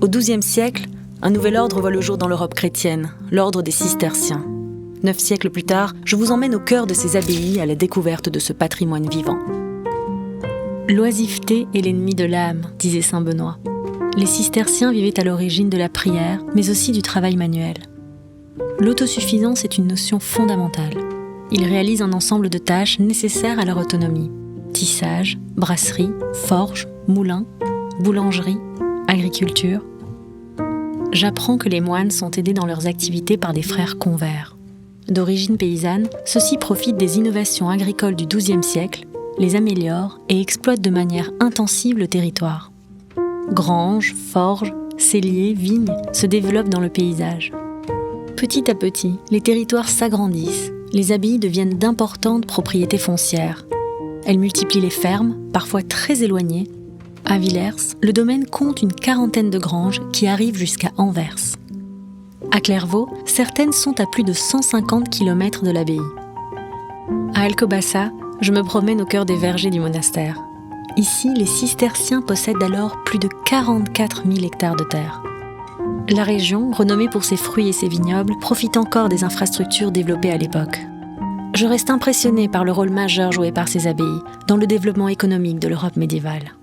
Au XIIe siècle, un nouvel ordre voit le jour dans l'Europe chrétienne, l'ordre des cisterciens. 9 siècles plus tard, je vous emmène au cœur de ces abbayes à la découverte de ce patrimoine vivant. L'oisiveté est l'ennemi de l'âme, disait saint Benoît. Les cisterciens vivaient à l'origine de la prière, mais aussi du travail manuel. L'autosuffisance est une notion fondamentale. Ils réalisent un ensemble de tâches nécessaires à leur autonomie. Tissage, brasserie, forge, moulin, boulangerie, agriculture. J'apprends que les moines sont aidés dans leurs activités par des frères convers. D'origine paysanne, ceux-ci profitent des innovations agricoles du XIIe siècle, les améliorent et exploitent de manière intensive le territoire. Granges, forges, celliers, vignes se développent dans le paysage. Petit à petit, les territoires s'agrandissent, les abbayes deviennent d'importantes propriétés foncières. Elles multiplient les fermes, parfois très éloignées. À Villers, le domaine compte une 40aine de granges qui arrivent jusqu'à Anvers. À Clairvaux, certaines sont à plus de 150 km de l'abbaye. À Alcobaça, je me promène au cœur des vergers du monastère. Ici, les cisterciens possèdent alors plus de 44 000 hectares de terre. La région, renommée pour ses fruits et ses vignobles, profite encore des infrastructures développées à l'époque. Je reste impressionnée par le rôle majeur joué par ces abbayes dans le développement économique de l'Europe médiévale.